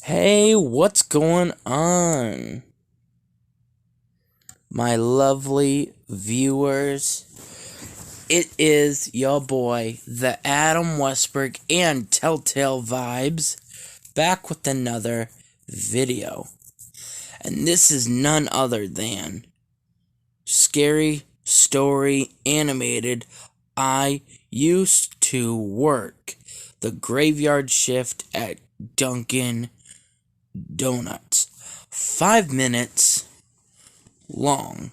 Hey, what's going on, my lovely viewers? It is your boy, the Adam Westberg and Telltale Vibes, back with another video. And this is none other than Scary Story Animated. I used to work the graveyard shift at Dunkin' Donuts. 5 minutes long.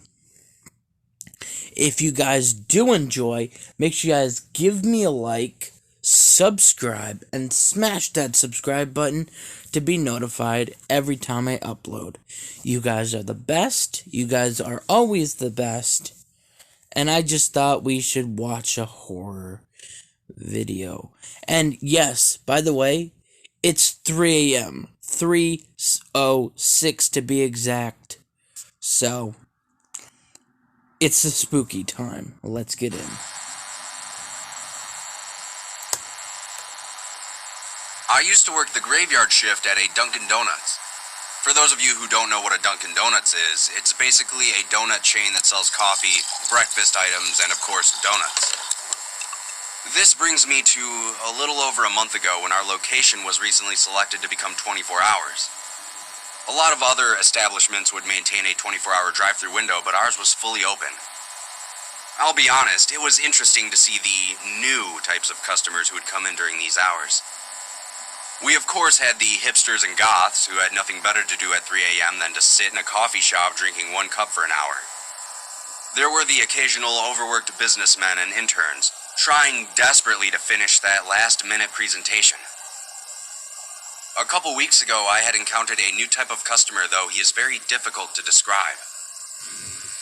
If you guys do enjoy, make sure you guys give me a like, subscribe, and smash that subscribe button to be notified every time I upload. You guys are the best. You guys are always the best. And I just thought we should watch a horror video. And yes, by the way, it's 3 a.m. 3:06 to be exact. So, it's the spooky time. Let's get in. I used to work the graveyard shift at a Dunkin' Donuts. For those of you who don't know what a Dunkin' Donuts is, it's basically a donut chain that sells coffee, breakfast items, and of course, donuts. This brings me to a little over a month ago when our location was recently selected to become 24 hours. A lot of other establishments would maintain a 24-hour drive-thru window, but ours was fully open. I'll be honest, it was interesting to see the new types of customers who would come in during these hours. We of course had the hipsters and goths who had nothing better to do at 3 a.m. than to sit in a coffee shop drinking 1 cup for an hour. There were the occasional overworked businessmen and interns, trying desperately to finish that last-minute presentation. A couple weeks ago, I had encountered a new type of customer, though he is very difficult to describe.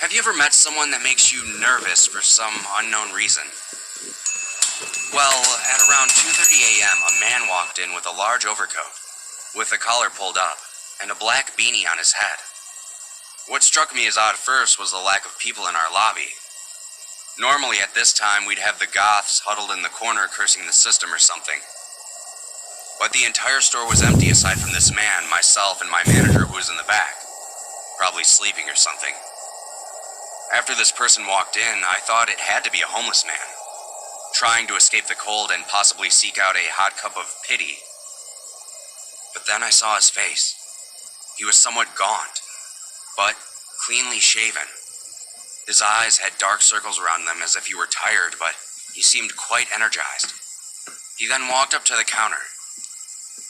Have you ever met someone that makes you nervous for some unknown reason? Well, at around 2:30 a.m., a man walked in with a large overcoat, with the collar pulled up, and a black beanie on his head. What struck me as odd first was the lack of people in our lobby. Normally at this time, we'd have the goths huddled in the corner cursing the system or something. But the entire store was empty aside from this man, myself, and my manager who was in the back, probably sleeping or something. After this person walked in, I thought it had to be a homeless man, trying to escape the cold and possibly seek out a hot cup of pity. But then I saw his face. He was somewhat gaunt, but cleanly shaven. His eyes had dark circles around them as if he were tired, but he seemed quite energized. He then walked up to the counter.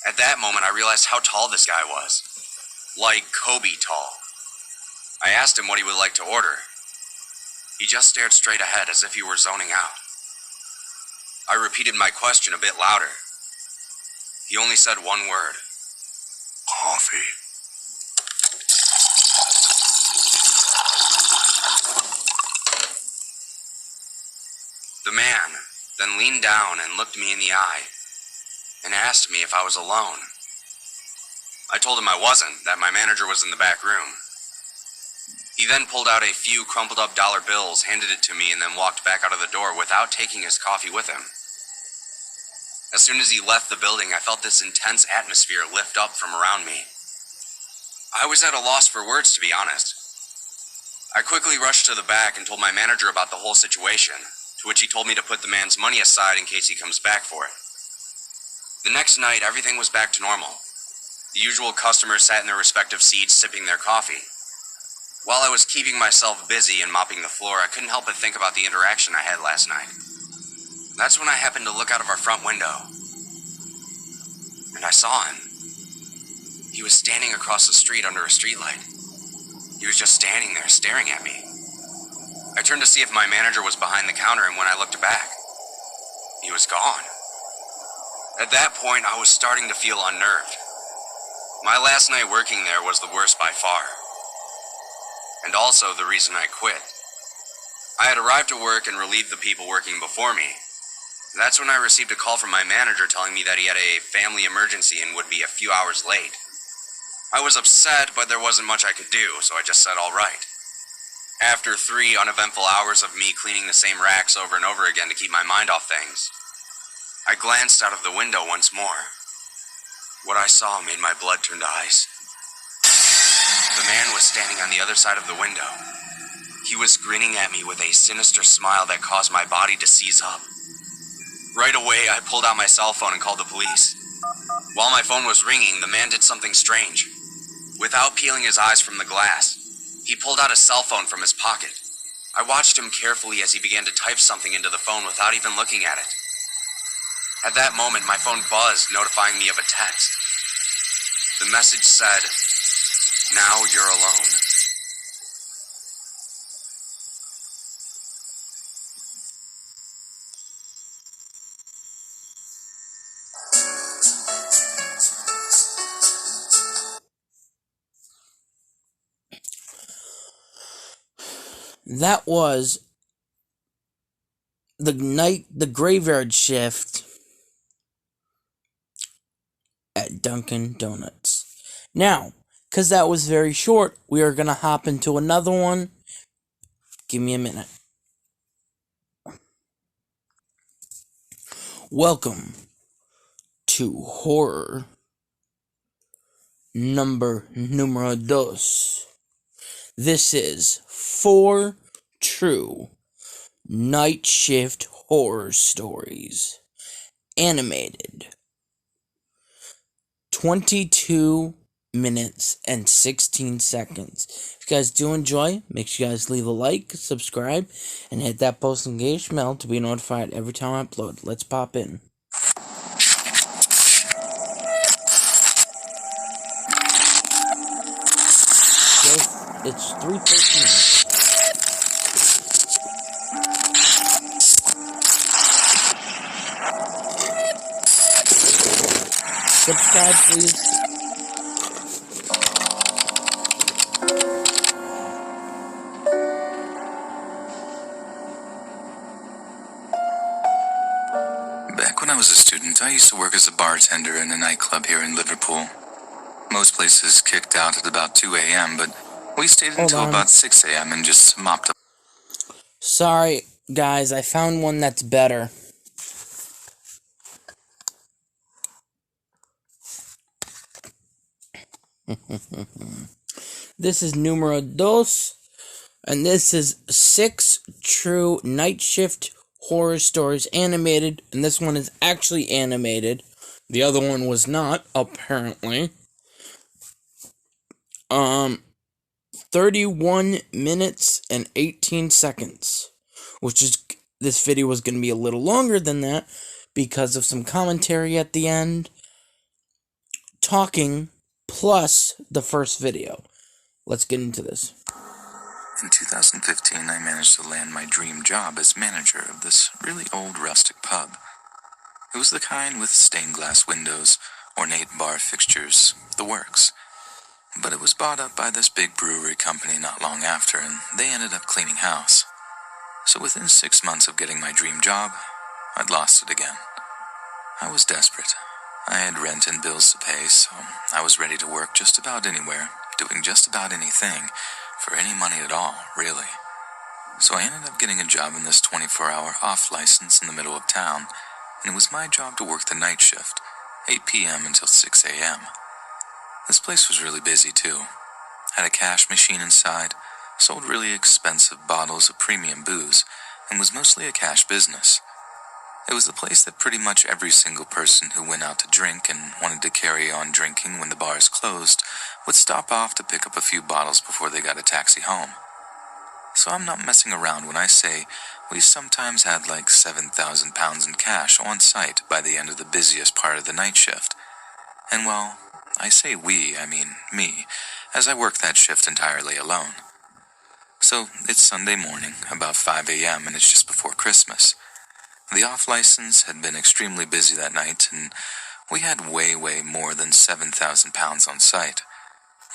At that moment, I realized how tall this guy was. Like Kobe tall. I asked him what he would like to order. He just stared straight ahead as if he were zoning out. I repeated my question a bit louder. He only said one word. Coffee. The man then leaned down and looked me in the eye and asked me if I was alone. I told him I wasn't, that my manager was in the back room. He then pulled out a few crumpled up dollar bills, handed it to me, and then walked back out of the door without taking his coffee with him. As soon as he left the building, I felt this intense atmosphere lift up from around me. I was at a loss for words, to be honest. I quickly rushed to the back and told my manager about the whole situation, to which he told me to put the man's money aside in case he comes back for it. The next night, everything was back to normal. The usual customers sat in their respective seats, sipping their coffee. While I was keeping myself busy and mopping the floor, I couldn't help but think about the interaction I had last night. That's when I happened to look out of our front window. And I saw him. He was standing across the street under a streetlight. He was just standing there, staring at me. I turned to see if my manager was behind the counter, and when I looked back, he was gone. At that point, I was starting to feel unnerved. My last night working there was the worst by far. And also the reason I quit. I had arrived to work and relieved the people working before me. That's when I received a call from my manager telling me that he had a family emergency and would be a few hours late. I was upset, but there wasn't much I could do, so I just said all right. After 3 uneventful hours of me cleaning the same racks over and over again to keep my mind off things, I glanced out of the window once more. What I saw made my blood turn to ice. The man was standing on the other side of the window. He was grinning at me with a sinister smile that caused my body to seize up. Right away, I pulled out my cell phone and called the police. While my phone was ringing, the man did something strange. Without peeling his eyes from the glass, he pulled out a cell phone from his pocket. I watched him carefully as he began to type something into the phone without even looking at it. At that moment, my phone buzzed, notifying me of a text. The message said, "Now you're alone." That was the graveyard shift at Dunkin' Donuts. Now, because that was very short, we are going to hop into another one. Give me a minute. Welcome to horror numero dos. This is 4 true night shift horror stories. Animated. 22 minutes and 16 seconds. If you guys do enjoy, make sure you guys leave a like, subscribe, and hit that post engagement bell to be notified every time I upload. Let's pop in. It's 3:13. Subscribe, please. Back when I was a student, I used to work as a bartender in a nightclub here in Liverpool. Most places kicked out at about 2 a.m., but we stayed until about 6 a.m. and just mopped up. Sorry, guys, I found one that's better. This is numero dos, and this is 6 true night shift horror stories animated, and this one is actually animated. The other one was not, apparently. 31 minutes and 18 seconds, which is, this video was going to be a little longer than that because of some commentary at the end, talking, plus the first video. Let's get into this. In 2015, I managed to land my dream job as manager of this really old rustic pub. It was the kind with stained glass windows, ornate bar fixtures, the works. But it was bought up by this big brewery company not long after, and they ended up cleaning house. So within 6 months of getting my dream job, I'd lost it again. I was desperate. I had rent and bills to pay, so I was ready to work just about anywhere, doing just about anything, for any money at all, really. So I ended up getting a job in this 24-hour off license in the middle of town, and it was my job to work the night shift, 8 p.m. until 6 a.m. This place was really busy, too. Had a cash machine inside, sold really expensive bottles of premium booze, and was mostly a cash business. It was the place that pretty much every single person who went out to drink and wanted to carry on drinking when the bars closed would stop off to pick up a few bottles before they got a taxi home. So I'm not messing around when I say we sometimes had like 7,000 pounds in cash on site by the end of the busiest part of the night shift. And well, I say we, I mean me, as I work that shift entirely alone. So it's Sunday morning, about 5 a.m., and it's just before Christmas. The off-license had been extremely busy that night, and we had way more than 7,000 pounds on site.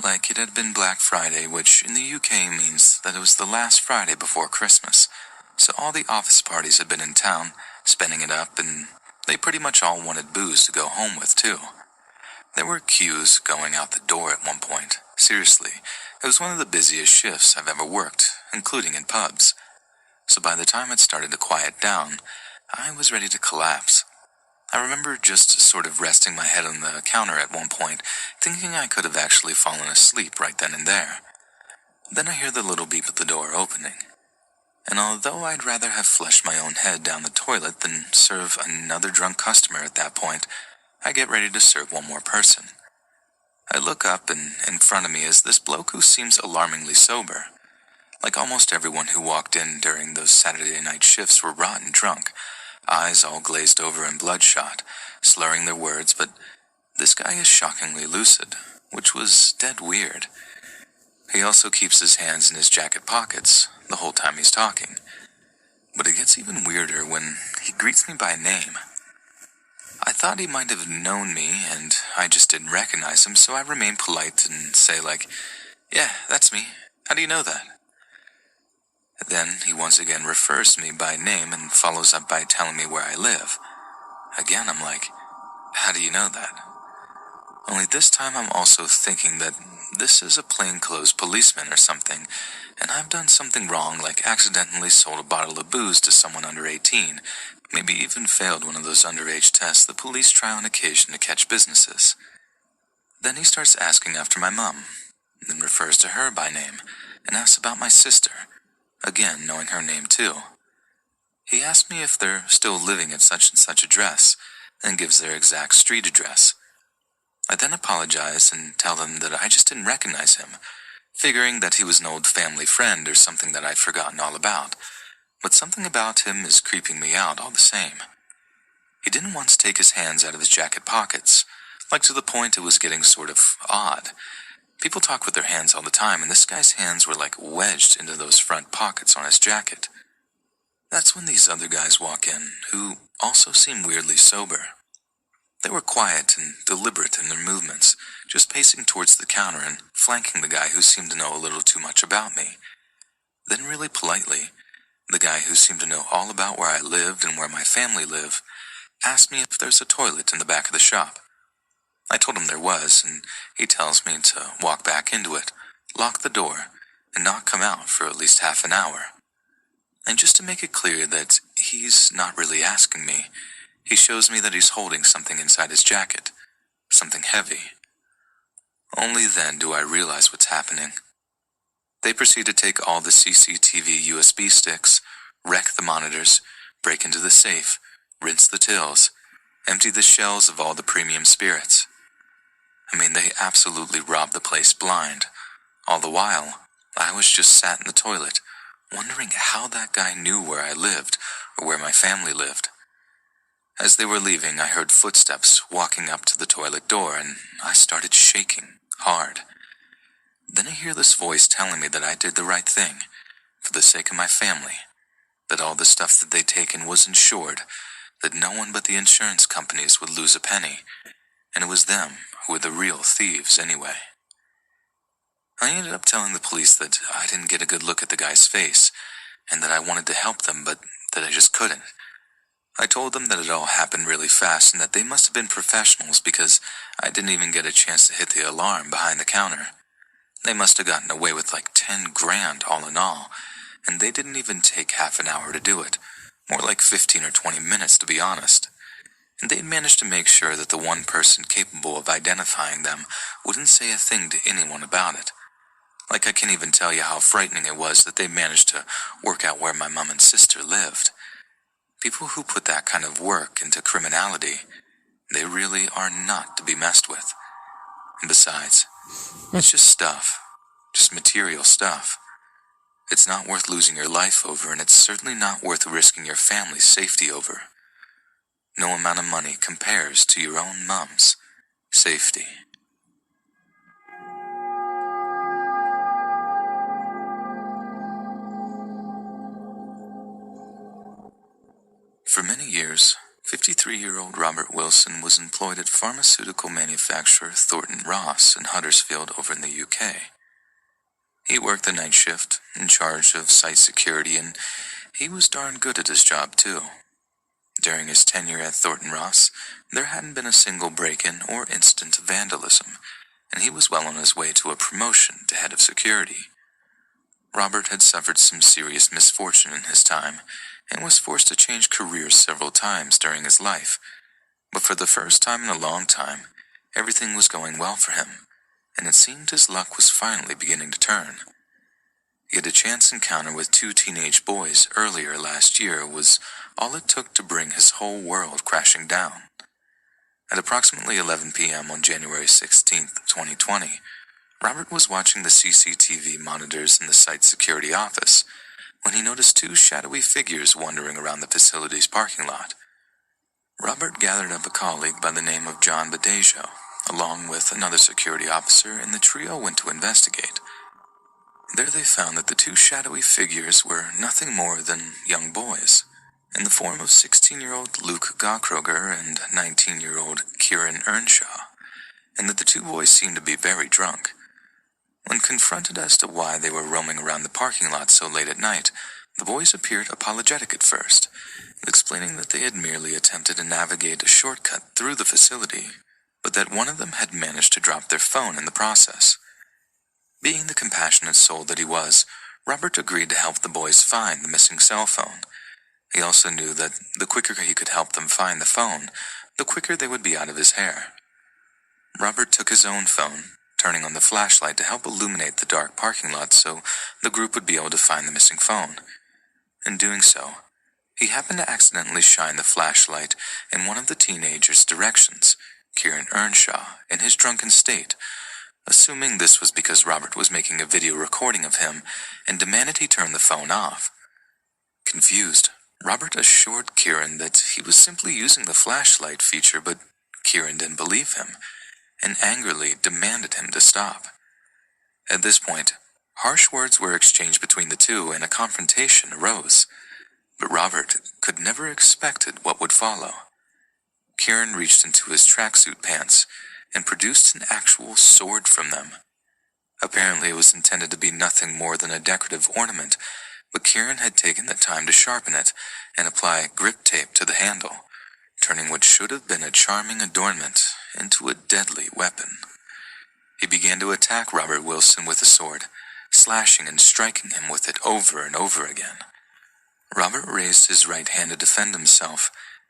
Like it had been Black Friday, which in the UK means that it was the last Friday before Christmas. So all the office parties had been in town, spending it up, and they pretty much all wanted booze to go home with, too. There were queues going out the door at one point. Seriously, it was one of the busiest shifts I've ever worked, including in pubs. So by the time it started to quiet down, I was ready to collapse. I remember just sort of resting my head on the counter at one point, thinking I could have actually fallen asleep right then and there. Then I hear the little beep at the door opening. And although I'd rather have flushed my own head down the toilet than serve another drunk customer at that point, I get ready to serve one more person. I look up, and in front of me is this bloke who seems alarmingly sober. Like almost everyone who walked in during those Saturday night shifts were rotten drunk, eyes all glazed over and bloodshot, slurring their words, but this guy is shockingly lucid, which was dead weird. He also keeps his hands in his jacket pockets the whole time he's talking. But it gets even weirder when he greets me by name. I thought he might have known me, and I just didn't recognize him, so I remain polite and say "Yeah, that's me. How do you know that?" Then he once again refers to me by name and follows up by telling me where I live. Again, I'm like, "How do you know that?" Only this time I'm also thinking that this is a plainclothes policeman or something, and I've done something wrong, like accidentally sold a bottle of booze to someone under 18, maybe even failed one of those underage tests the police try on occasion to catch businesses. Then he starts asking after my mom, then refers to her by name, and asks about my sister, again knowing her name too. He asks me if they're still living at such and such address, and gives their exact street address. I then apologize and tell them that I just didn't recognize him, figuring that he was an old family friend or something that I'd forgotten all about. But something about him is creeping me out all the same. He didn't once take his hands out of his jacket pockets, like to the point it was getting sort of odd. People talk with their hands all the time, and this guy's hands were like wedged into those front pockets on his jacket. That's when these other guys walk in, who also seem weirdly sober. They were quiet and deliberate in their movements, just pacing towards the counter and flanking the guy who seemed to know a little too much about me. Then really politely, the guy who seemed to know all about where I lived and where my family live, asked me if there's a toilet in the back of the shop. I told him there was, and he tells me to walk back into it, lock the door, and not come out for at least half an hour. And just to make it clear that he's not really asking me, he shows me that he's holding something inside his jacket, something heavy. Only then do I realize what's happening. They proceed to take all the CCTV USB sticks, wreck the monitors, break into the safe, rinse the tills, empty the shelves of all the premium spirits. I mean, they absolutely robbed the place blind. All the while, I was just sat in the toilet, wondering how that guy knew where I lived or where my family lived. As they were leaving, I heard footsteps walking up to the toilet door, and I started shaking hard. Then I hear this voice telling me that I did the right thing, for the sake of my family, that all the stuff that they'd taken was insured, that no one but the insurance companies would lose a penny, and it was them who were the real thieves anyway. I ended up telling the police that I didn't get a good look at the guy's face, and that I wanted to help them, but that I just couldn't. I told them that it all happened really fast and that they must have been professionals because I didn't even get a chance to hit the alarm behind the counter. They must have gotten away with like 10 grand all in all, and they didn't even take half an hour to do it, more like 15 or 20 minutes to be honest. And they'd managed to make sure that the one person capable of identifying them wouldn't say a thing to anyone about it. Like I can't even tell you how frightening it was that they managed to work out where my mom and sister lived. People who put that kind of work into criminality, they really are not to be messed with. And besides, it's just stuff. Just material stuff. It's not worth losing your life over, and it's certainly not worth risking your family's safety over. No amount of money compares to your own mom's safety. For many years, 53-year-old Robert Wilson was employed at pharmaceutical manufacturer Thornton Ross in Huddersfield over in the UK. He worked the night shift, in charge of site security, and he was darn good at his job too. During his tenure at Thornton Ross, there hadn't been a single break-in or incident of vandalism, and he was well on his way to a promotion to head of security. Robert had suffered some serious misfortune in his time, and was forced to change careers several times during his life, But for the first time in a long time, everything was going well for him, and it seemed his luck was finally beginning to turn. He had a chance encounter with two teenage boys earlier last year was all it took to bring his whole world crashing down. At approximately 11 p.m. on January 16, 2020, Robert was watching the CCTV monitors in the site's security office when he noticed two shadowy figures wandering around the facility's parking lot. Robert gathered up a colleague by the name of John Badejo, along with another security officer, and the trio went to investigate. There they found that the two shadowy figures were nothing more than young boys, in the form of 16-year-old Luke Gawkroger and 19-year-old Kieran Earnshaw, and that the two boys seemed to be very drunk. When confronted as to why they were roaming around the parking lot so late at night, the boys appeared apologetic at first, explaining that they had merely attempted to navigate a shortcut through the facility, but that one of them had managed to drop their phone in the process. Being the compassionate soul that he was, Robert agreed to help the boys find the missing cell phone. He also knew that the quicker he could help them find the phone, the quicker they would be out of his hair. Robert took his own phone, turning on the flashlight to help illuminate the dark parking lot so the group would be able to find the missing phone. In doing so, he happened to accidentally shine the flashlight in one of the teenagers' directions, Kieran Earnshaw, in his drunken state, assuming this was because Robert was making a video recording of him and demanded he turn the phone off. Confused, Robert assured Kieran that he was simply using the flashlight feature, but Kieran didn't believe him and angrily demanded him to stop. At this point, harsh words were exchanged between the two and a confrontation arose, but Robert could never expected what would follow. Kieran reached into his tracksuit pants and produced an actual sword from them. Apparently it was intended to be nothing more than a decorative ornament, but Kieran had taken the time to sharpen it and apply grip tape to the handle, turning what should have been a charming adornment into a deadly weapon. He began to attack Robert Wilson with the sword, slashing and striking him with it over and over again. Robert raised his right hand to defend himself,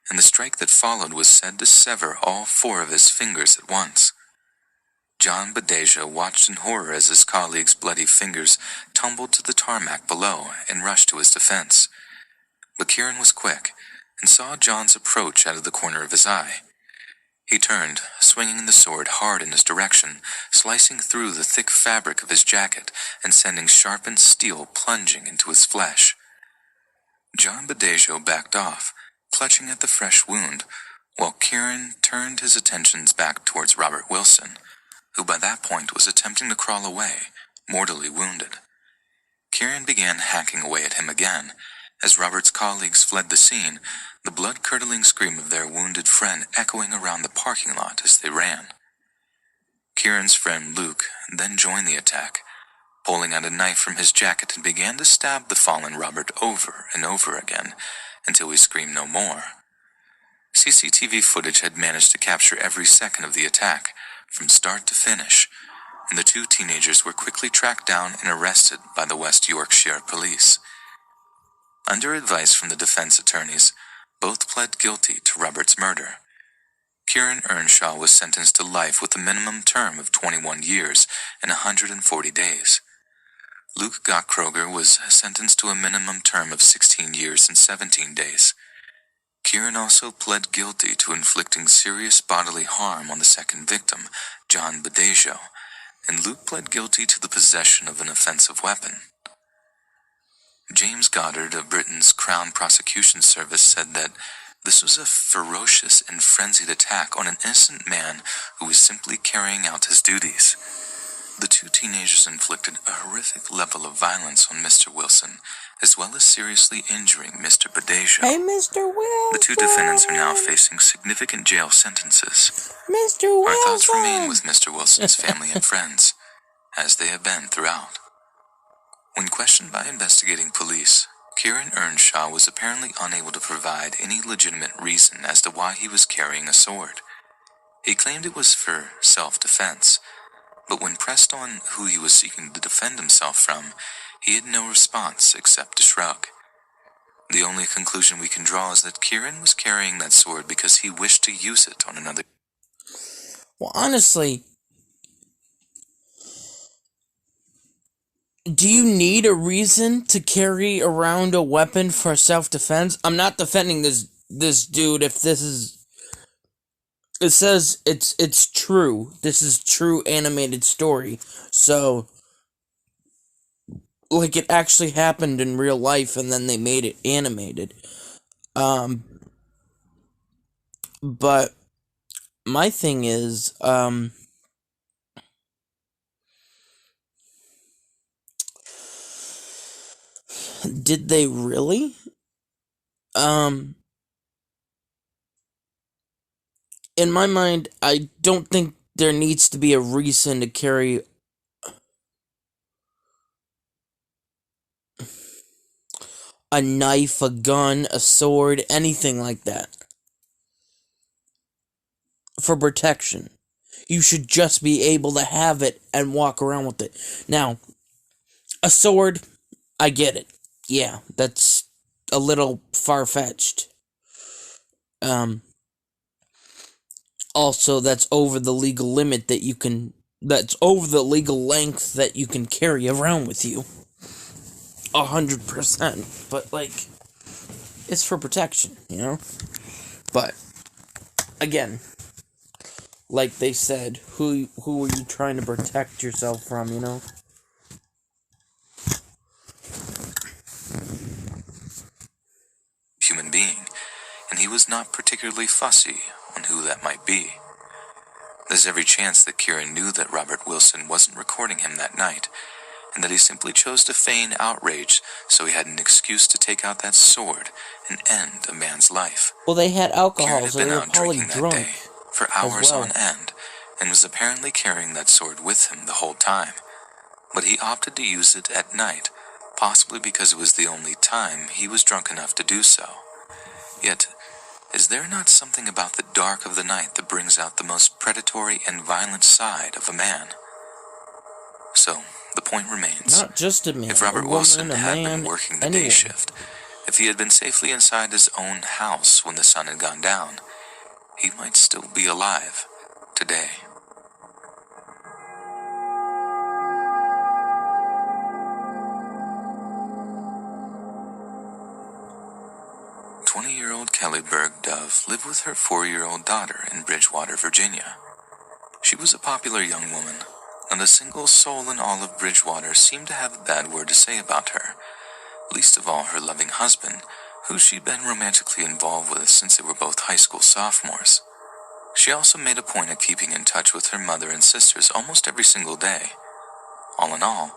and the strike that followed was said to sever all 4 of his fingers at once. John Badejo watched in horror as his colleague's bloody fingers tumbled to the tarmac below and rushed to his defense. But Kieran was quick and saw John's approach out of the corner of his eye. He turned, swinging the sword hard in his direction, slicing through the thick fabric of his jacket and sending sharpened steel plunging into his flesh. John Badejo backed off, clutching at the fresh wound, while Kieran turned his attentions back towards Robert Wilson, who by that point was attempting to crawl away, mortally wounded. Kieran began hacking away at him again. As Robert's colleagues fled the scene, the blood-curdling scream of their wounded friend echoing around the parking lot as they ran. Kieran's friend Luke then joined the attack, pulling out a knife from his jacket and began to stab the fallen Robert over and over again until he screamed no more. CCTV footage had managed to capture every second of the attack, from start to finish, and the 2 teenagers were quickly tracked down and arrested by the West Yorkshire Police. Under advice from the defense attorneys, both pled guilty to Robert's murder. Kieran Earnshaw was sentenced to life with a minimum term of 21 years and 140 days. Luke Gawkroger was sentenced to a minimum term of 16 years and 17 days. Kieran also pled guilty to inflicting serious bodily harm on the second victim, John Badejo, and Luke pled guilty to the possession of an offensive weapon. James Goddard of Britain's Crown Prosecution Service said that this was a ferocious and frenzied attack on an innocent man who was simply carrying out his duties. The 2 teenagers inflicted a horrific level of violence on Mr. Wilson, as well as seriously injuring Mr. Badejo. Hey, Mr. Wilson! The 2 defendants are now facing significant jail sentences. Mr. Wilson! Our thoughts remain with Mr. Wilson's family and friends, as they have been throughout. When questioned by investigating police, Kieran Earnshaw was apparently unable to provide any legitimate reason as to why he was carrying a sword. He claimed it was for self-defense, but when pressed on who he was seeking to defend himself from, he had no response except a shrug. The only conclusion we can draw is that Kieran was carrying that sword because he wished to use it on another. Well, honestly, do you need a reason to carry around a weapon for self-defense? I'm not defending this dude if this is... It says it's true. This is true animated story. So, like, it actually happened in real life and then they made it animated. But my thing is, did they really? In my mind, I don't think there needs to be a reason to carry a knife, a gun, a sword, anything like that for protection. You should just be able to have it and walk around with it. Now, a sword, I get it. Yeah, that's a little far-fetched. Also, that's over the legal limit that you can... That's over the legal length that you can carry around with you. 100%. But, like, it's for protection, you know? But, again, like they said, who are you trying to protect yourself from, you know? Human being, and he was not particularly fussy on who that might be. There's every chance that Kieran knew that Robert Wilson wasn't recording him that night, and that he simply chose to feign outrage so he had an excuse to take out that sword and end a man's life. Well, they had alcohol, Kieran had so been they were out probably drinking drunk that day for hours well. on end, and was apparently carrying that sword with him the whole time. But he opted to use it at night, possibly because it was the only time he was drunk enough to do so. Yet, is there not something about the dark of the night that brings out the most predatory and violent side of a man? So, the point remains. Not just a man, If Robert a woman, Wilson a had man, been working the anyone. day shift, if he had been safely inside his own house when the sun had gone down, he might still be alive today. "20-year-old Kelly Berg Dove lived with her 4-year-old daughter in Bridgewater, Virginia. She was a popular young woman, and a single soul in all of Bridgewater seemed to have a bad word to say about her, least of all her loving husband, who she'd been romantically involved with since they were both high school sophomores. She also made a point of keeping in touch with her mother and sisters almost every single day. All in all,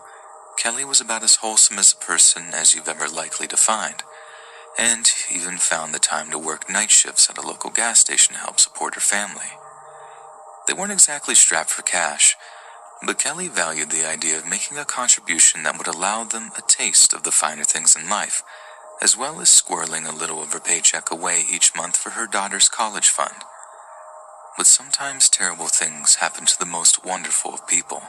Kelly was about as wholesome as a person as you've ever likely to find, and even found the time to work night shifts at a local gas station to help support her family. They weren't exactly strapped for cash, but Kelly valued the idea of making a contribution that would allow them a taste of the finer things in life, as well as squirreling a little of her paycheck away each month for her daughter's college fund. But sometimes terrible things happen to the most wonderful of people,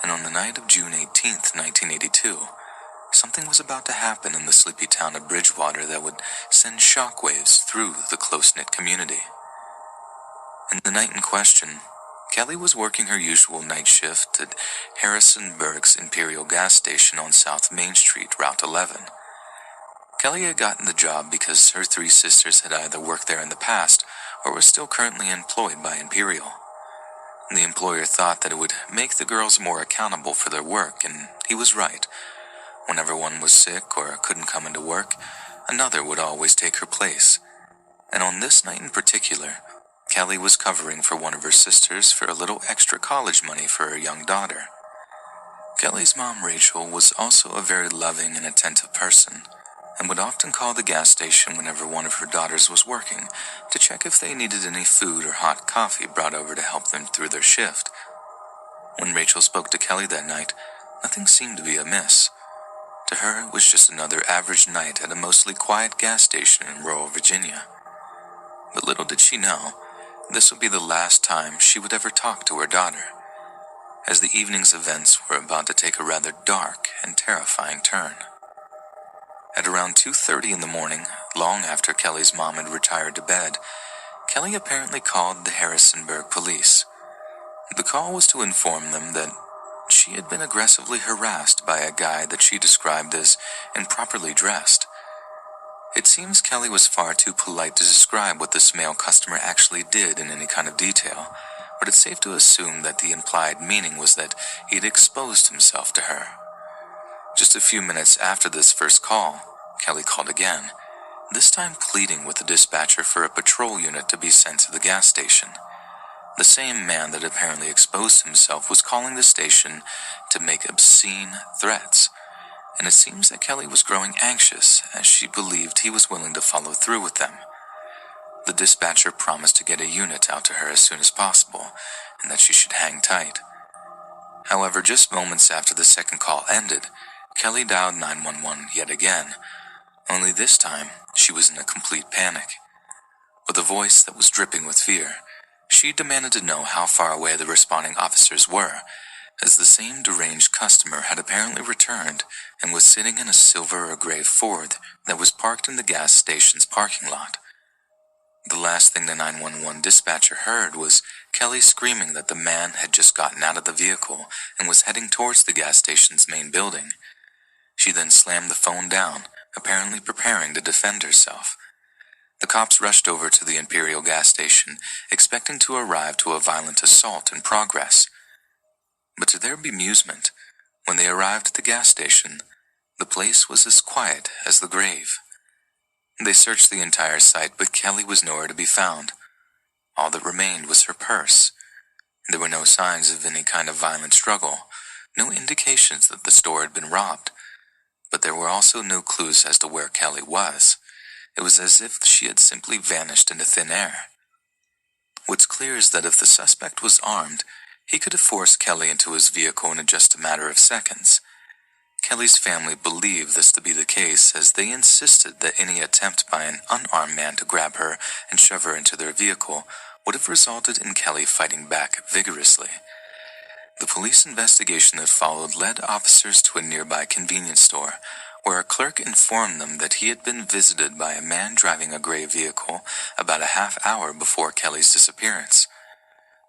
and on the night of June 18th, 1982, something was about to happen in the sleepy town of Bridgewater that would send shockwaves through the close-knit community. In the night in question, Kelly was working her usual night shift at Harrisonburg's Imperial gas station on South Main Street, Route 11. Kelly had gotten the job because her 3 sisters had either worked there in the past or were still currently employed by Imperial. The employer thought that it would make the girls more accountable for their work, and he was right. Whenever one was sick or couldn't come into work, another would always take her place. And on this night in particular, Kelly was covering for one of her sisters for a little extra college money for her young daughter. Kelly's mom, Rachel, was also a very loving and attentive person, and would often call the gas station whenever one of her daughters was working to check if they needed any food or hot coffee brought over to help them through their shift. When Rachel spoke to Kelly that night, nothing seemed to be amiss. To her, it was just another average night at a mostly quiet gas station in rural Virginia. But little did she know, this would be the last time she would ever talk to her daughter, as the evening's events were about to take a rather dark and terrifying turn. At around 2:30 in the morning, long after Kelly's mom had retired to bed, Kelly apparently called the Harrisonburg police. The call was to inform them that she had been aggressively harassed by a guy that she described as improperly dressed. It seems Kelly was far too polite to describe what this male customer actually did in any kind of detail, but it's safe to assume that the implied meaning was that he had exposed himself to her. Just a few minutes after this first call, Kelly called again, this time pleading with the dispatcher for a patrol unit to be sent to the gas station. The same man that apparently exposed himself was calling the station to make obscene threats, and it seems that Kelly was growing anxious as she believed he was willing to follow through with them. The dispatcher promised to get a unit out to her as soon as possible, and that she should hang tight. However, just moments after the second call ended, Kelly dialed 911 yet again, only this time she was in a complete panic. With a voice that was dripping with fear, she demanded to know how far away the responding officers were, as the same deranged customer had apparently returned and was sitting in a silver or gray Ford that was parked in the gas station's parking lot. The last thing the 911 dispatcher heard was Kelly screaming that the man had just gotten out of the vehicle and was heading towards the gas station's main building. She then slammed the phone down, apparently preparing to defend herself. The cops rushed over to the Imperial gas station, expecting to arrive to a violent assault in progress. But to their bemusement, when they arrived at the gas station, the place was as quiet as the grave. They searched the entire site, but Kelly was nowhere to be found. All that remained was her purse. There were no signs of any kind of violent struggle, no indications that the store had been robbed, but there were also no clues as to where Kelly was. It was as if she had simply vanished into thin air. What's clear is that if the suspect was armed, he could have forced Kelly into his vehicle in just a matter of seconds. Kelly's family believed this to be the case, as they insisted that any attempt by an unarmed man to grab her and shove her into their vehicle would have resulted in Kelly fighting back vigorously. The police investigation that followed led officers to a nearby convenience store, where a clerk informed them that he had been visited by a man driving a gray vehicle about a half hour before Kelly's disappearance.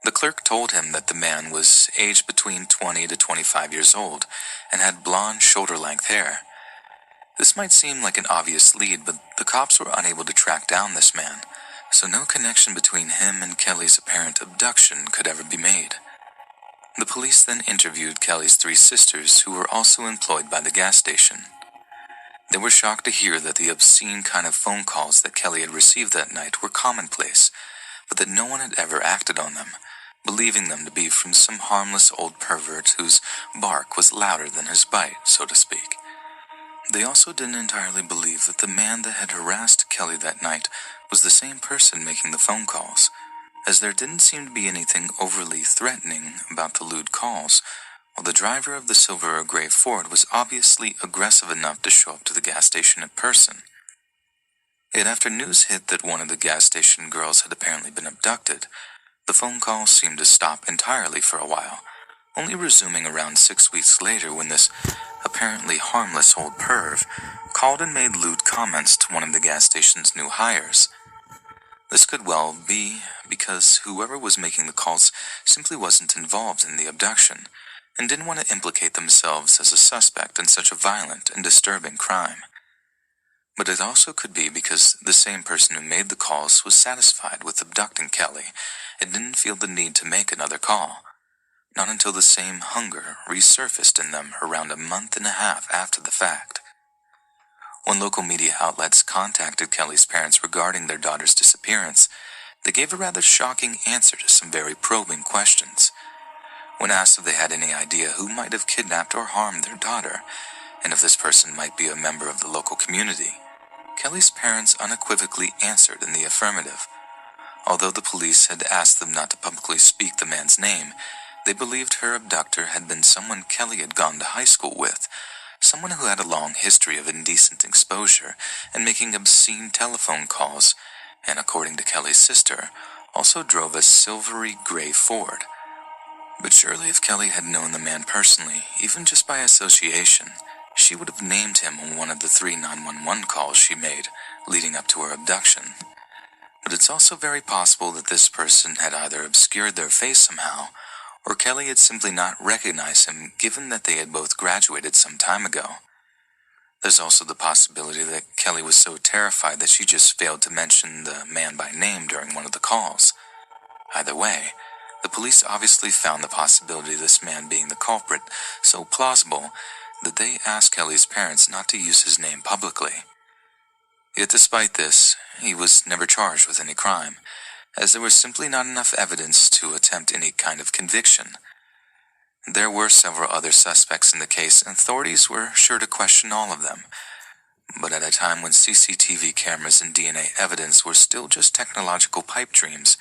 The clerk told him that the man was aged between 20 to 25 years old and had blonde shoulder-length hair. This might seem like an obvious lead, but the cops were unable to track down this man, so no connection between him and Kelly's apparent abduction could ever be made. The police then interviewed Kelly's 3 sisters, who were also employed by the gas station. They were shocked to hear that the obscene kind of phone calls that Kelly had received that night were commonplace, but that no one had ever acted on them, believing them to be from some harmless old pervert whose bark was louder than his bite, so to speak. They also didn't entirely believe that the man that had harassed Kelly that night was the same person making the phone calls, as there didn't seem to be anything overly threatening about the lewd calls, while the driver of the silver or gray Ford was obviously aggressive enough to show up to the gas station in person. Yet after news hit that one of the gas station girls had apparently been abducted, the phone calls seemed to stop entirely for a while, only resuming around 6 weeks later when this apparently harmless old perv called and made lewd comments to one of the gas station's new hires. This could well be because whoever was making the calls simply wasn't involved in the abduction and didn't want to implicate themselves as a suspect in such a violent and disturbing crime. But it also could be because the same person who made the calls was satisfied with abducting Kelly and didn't feel the need to make another call, not until the same hunger resurfaced in them around a month and a half after the fact. When local media outlets contacted Kelly's parents regarding their daughter's disappearance, they gave a rather shocking answer to some very probing questions. When asked if they had any idea who might have kidnapped or harmed their daughter, and if this person might be a member of the local community, Kelly's parents unequivocally answered in the affirmative. Although the police had asked them not to publicly speak the man's name, they believed her abductor had been someone Kelly had gone to high school with, someone who had a long history of indecent exposure and making obscene telephone calls, and according to Kelly's sister, also drove a silvery gray Ford. But surely if Kelly had known the man personally, even just by association, she she would have named him on one of the 3 911 calls she made leading up to her abduction. But it's also very possible that this person had either obscured their face somehow, or Kelly had simply not recognized him, given that they had both graduated some time ago. There's also the possibility that Kelly was so terrified that she just failed to mention the man by name during one of the calls. Either way, the police obviously found the possibility of this man being the culprit so plausible that they asked Kelly's parents not to use his name publicly. Yet despite this, he was never charged with any crime, as there was simply not enough evidence to attempt any kind of conviction. There were several other suspects in the case, and authorities were sure to question all of them. But at a time when CCTV cameras and DNA evidence were still just technological pipe dreams,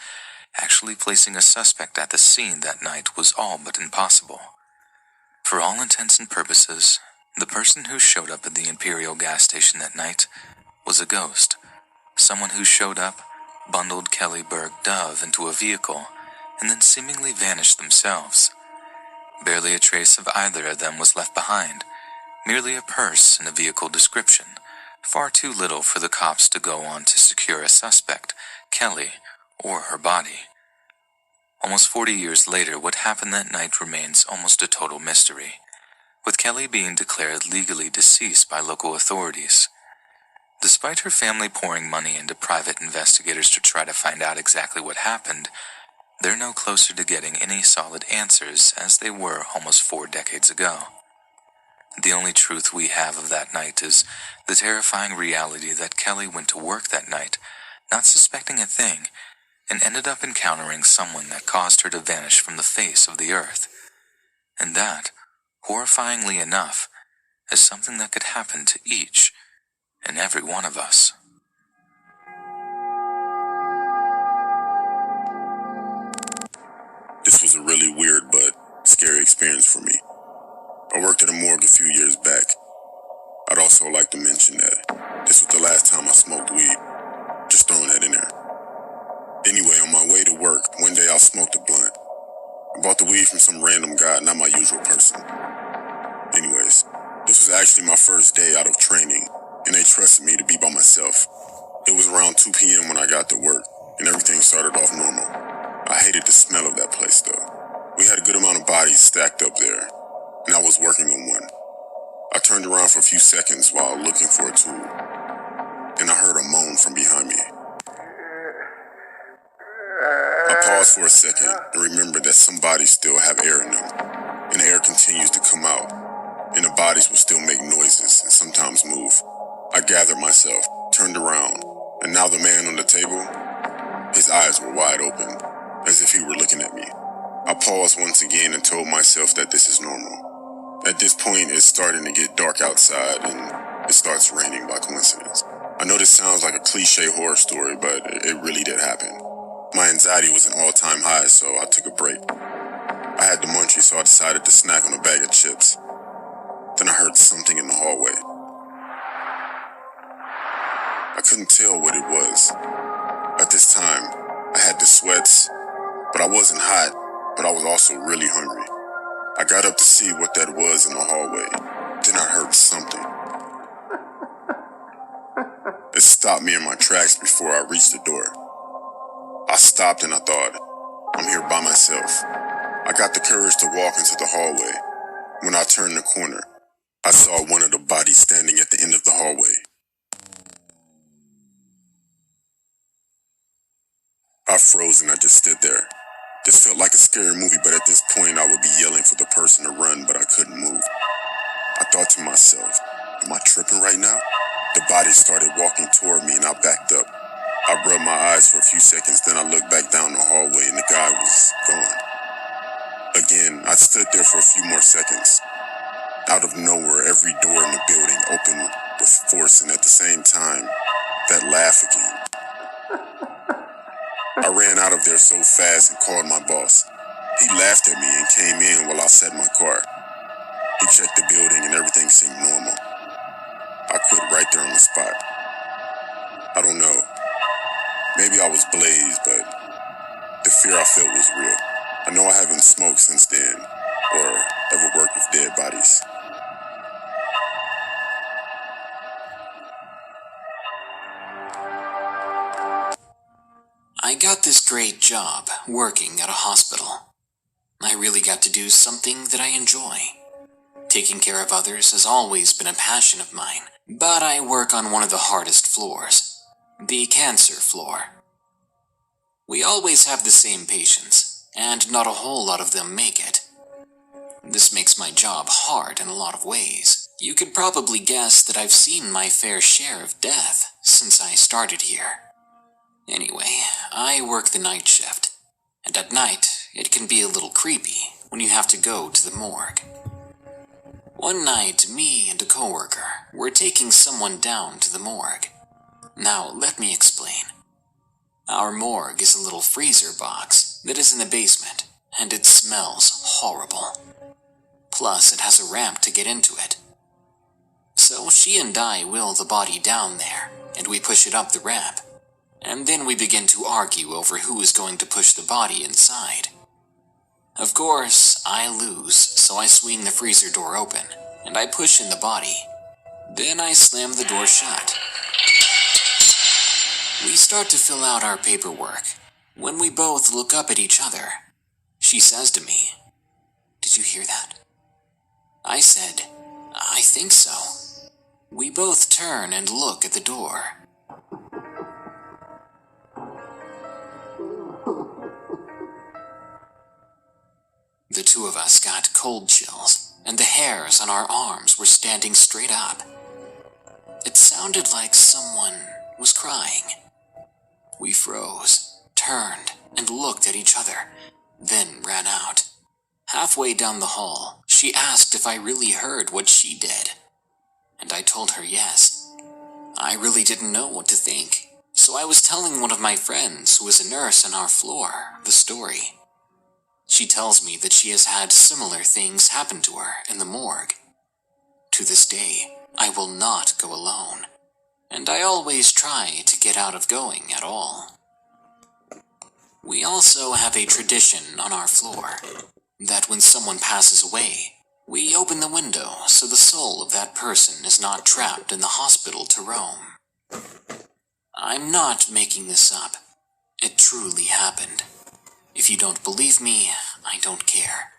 actually placing a suspect at the scene that night was all but impossible. For all intents and purposes, the person who showed up at the Imperial gas station that night was a ghost. Someone who showed up, bundled Kelly Berg Dove into a vehicle, and then seemingly vanished themselves. Barely a trace of either of them was left behind, merely a purse and a vehicle description, far too little for the cops to go on to secure a suspect, Kelly, or her body. Almost 40 years later, what happened that night remains almost a total mystery, with Kelly being declared legally deceased by local authorities. Despite her family pouring money into private investigators to try to find out exactly what happened, they're no closer to getting any solid answers as they were almost 4 decades ago. The only truth we have of that night is the terrifying reality that Kelly went to work that night, not suspecting a thing, and ended up encountering someone that caused her to vanish from the face of the earth. And that, horrifyingly enough, is something that could happen to each and every one of us. This was a really weird but scary experience for me. I worked at a morgue a few years back. I'd also like to mention that this was the last time I smoked weed. Just throwing that in there. Anyway, on my way to work, one day I smoked a blunt. I bought the weed from some random guy, not my usual person. Anyways, this was actually my first day out of training, and they trusted me to be by myself. It was around 2 p.m. when I got to work, and everything started off normal. I hated the smell of that place, though. We had a good amount of bodies stacked up there, and I was working on one. I turned around for a few seconds while looking for a tool. Then I heard a moan from behind me. I paused for a second and remembered that some bodies still have air in them, and the air continues to come out, and the bodies will still make noises and sometimes move. I gathered myself, turned around, and now the man on the table, his eyes were wide open, as if he were looking at me. I paused once again and told myself that this is normal. At this point, it's starting to get dark outside, and it starts raining by coincidence. I know this sounds like a cliche horror story, but it really did happen. My anxiety was an all-time high, so I took a break. I had the munchies, so I decided to snack on a bag of chips. Then I heard something in the hallway. I couldn't tell what it was. At this time, I had the sweats, but I wasn't hot, but I was also really hungry. I got up to see what that was in the hallway. Then I heard something. It stopped me in my tracks before I reached the door. I stopped and I thought, I'm here by myself. I got the courage to walk into the hallway. When I turned the corner, I saw one of the bodies standing at the end of the hallway. I froze and I just stood there. This felt like a scary movie, but at this point I would be yelling for the person to run, but I couldn't move. I thought to myself, am I tripping right now? The body started walking toward me and I backed up. I rubbed my eyes for a few seconds, then I looked back down the hallway and the guy was gone. Again, I stood there for a few more seconds. Out of nowhere, every door in the building opened with force, and at the same time, that laugh again. I ran out of there so fast and called my boss. He laughed at me and came in while I sat in my car. He checked the building and everything seemed normal. I quit right there on the spot. I don't know. Maybe I was blazed, but the fear I felt was real. I know I haven't smoked since then, or ever worked with dead bodies. got this great job working at a hospital. I really got to do something that I enjoy. Taking care of others has always been a passion of mine, but I work on one of the hardest floors, the cancer floor. We always have the same patients, and not a whole lot of them make it. This makes my job hard in a lot of ways. You could probably guess that I've seen my fair share of death since I started here. Anyway, I work the night shift, and at night it can be a little creepy when you have to go to the morgue. One night, me and a coworker were taking someone down to the morgue. Now, let me explain. Our morgue is a little freezer box that is in the basement, and it smells horrible. Plus, it has a ramp to get into it. So she and I wheel the body down there, and we push it up the ramp. And then we begin to argue over who is going to push the body inside. Of course, I lose, so I swing the freezer door open, and I push in the body. Then I slam the door shut. We start to fill out our paperwork, when we both look up at each other. She says to me, "Did you hear that?" I said, "I think so." We both turn and look at the door. The two of us got cold chills, and the hairs on our arms were standing straight up. It sounded like someone was crying. We froze, turned, and looked at each other, then ran out. Halfway down the hall, she asked if I really heard what she did, and I told her yes. I really didn't know what to think, so I was telling one of my friends who was a nurse on our floor the story. She tells me that she has had similar things happen to her in the morgue. To this day, I will not go alone, and I always try to get out of going at all. We also have a tradition on our floor, that when someone passes away, we open the window so the soul of that person is not trapped in the hospital to roam. I'm not making this up. It truly happened. If you don't believe me, I don't care.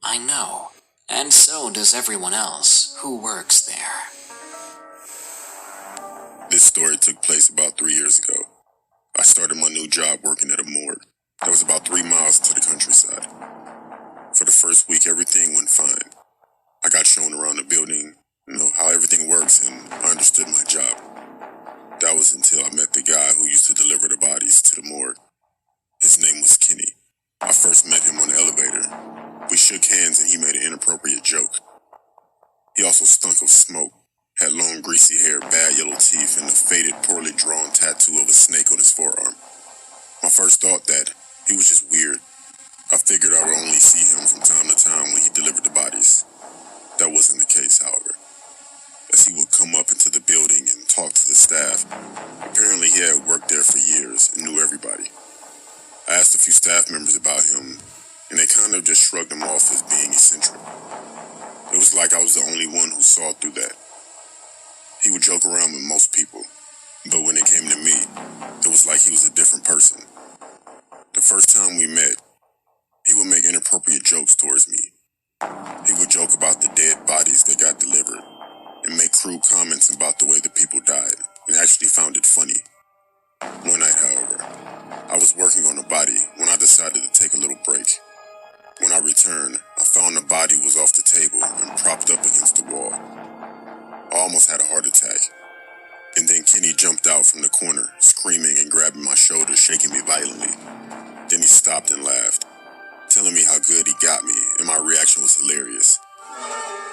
I know, and so does everyone else who works there. This story took place about 3 years ago. I started my new job working at a morgue that was about 3 miles to the countryside. For the first week, everything went fine. I got shown around the building, how everything works, and I understood my job. That was until I met the guy who used to deliver the bodies to the morgue. His name was Kenny. I first met him on the elevator. We shook hands and he made an inappropriate joke. He also stunk of smoke, had long greasy hair, bad yellow teeth, and a faded, poorly drawn tattoo of a snake on his forearm. My first thought that he was just weird. I figured I would only see him from time to time when he delivered the bodies. That wasn't the case, however, as he would come up into the building and talk to the staff. Apparently he had worked there for years and knew everybody. I asked a few staff members about him, and they kind of just shrugged him off as being eccentric. It was like I was the only one who saw through that. He would joke around with most people, but when it came to me, it was like he was a different person. The first time we met, he would make inappropriate jokes towards me. He would joke about the dead bodies that got delivered, and make crude comments about the way the people died, and actually found it funny. One night, however, I was working on a body when I decided to take a little break. When I returned, I found the body was off the table and propped up against the wall. I almost had a heart attack. And then Kenny jumped out from the corner, screaming and grabbing my shoulder, shaking me violently. Then he stopped and laughed, telling me how good he got me, and my reaction was hilarious.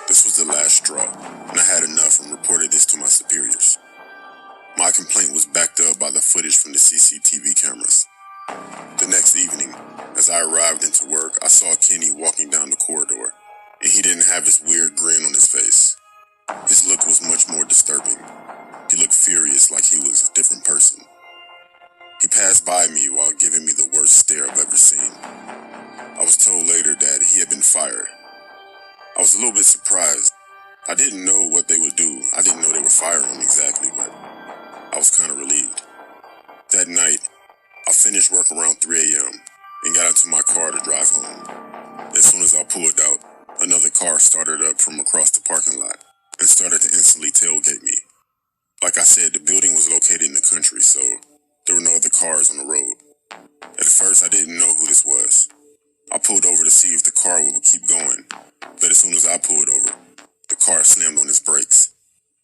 This was the last straw, and I had enough and reported this to my superiors. My complaint was backed up by the footage from the CCTV cameras. The next evening, as I arrived into work, I saw Kenny walking down the corridor, and he didn't have his weird grin on his face. His look was much more disturbing. He looked furious, like he was a different person. He passed by me while giving me the worst stare I've ever seen. I was told later that he had been fired. I was a little bit surprised. I didn't know what they would do. I didn't know they were firing him exactly, but I was kind of relieved. That night, I finished work around 3 a.m. and got into my car to drive home. As soon as I pulled out, another car started up from across the parking lot and started to instantly tailgate me. Like I said, the building was located in the country, so there were no other cars on the road. At first, I didn't know who this was. I pulled over to see if the car would keep going, but as soon as I pulled over, the car slammed on its brakes.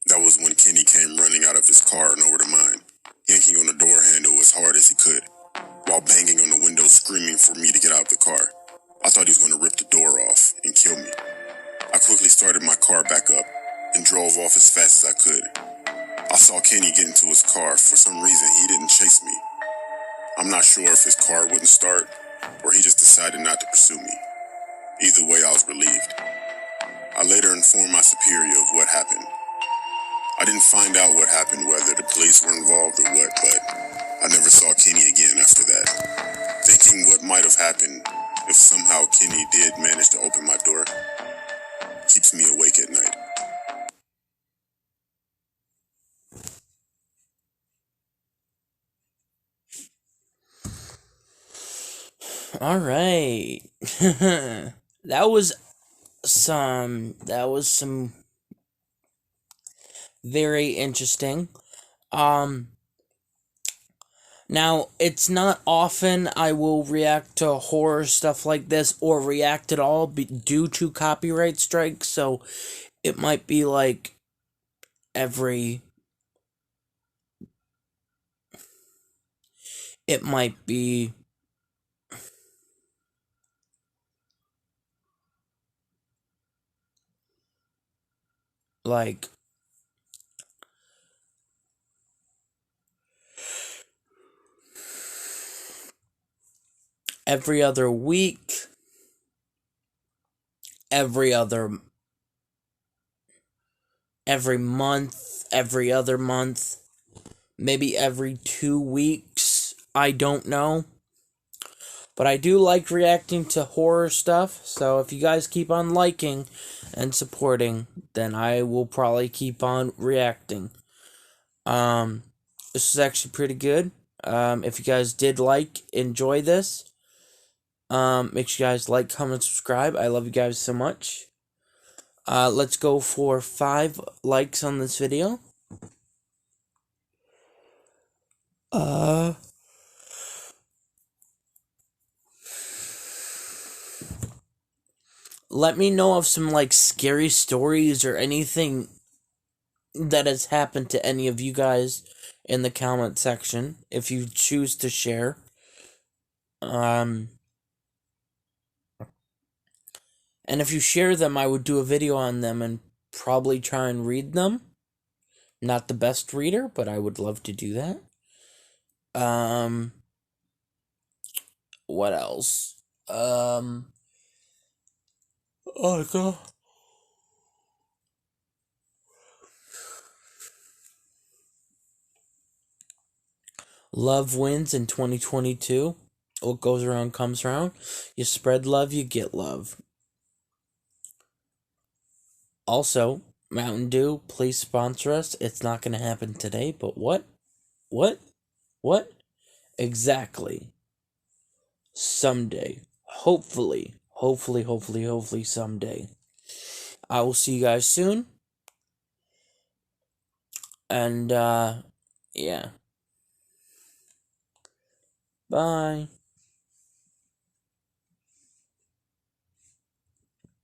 That was when Kenny came running out of his car and over to mine, yanking on the door handle as hard as he could, while banging on the window screaming for me to get out of the car. I thought he was going to rip the door off and kill me. I quickly started my car back up and drove off as fast as I could. I saw Kenny get into his car. For some reason, he didn't chase me. I'm not sure if his car wouldn't start or he just decided not to pursue me. Either way, I was relieved. I later informed my superior of what happened. I didn't find out what happened, whether the police were involved or what, but I never saw Kenny again after that. Thinking what might have happened if somehow Kenny did manage to open my door keeps me awake at night. All right. That was some very interesting. Now, it's not often I will react to horror stuff like this or react at all due to copyright strikes, so it might be like it might be like every other week, every month, every other month, maybe every 2 weeks. I don't know. But I do like reacting to horror stuff, so if you guys keep on liking and supporting, then I will probably keep on reacting. This is actually pretty good. If you guys did enjoy this, make sure you guys like, comment, subscribe. I love you guys so much. Let's go for 5 likes on this video. Let me know of some scary stories or anything that has happened to any of you guys in the comment section if you choose to share. And if you share them, I would do a video on them and probably try and read them. Not the best reader, but I would love to do that. What else? Oh god. Love wins in 2022. What goes around comes around. You spread love, you get love. Also, Mountain Dew, please sponsor us. It's not going to happen today, but what? What? Exactly. Someday. Hopefully someday. I will see you guys soon. And, yeah. Bye.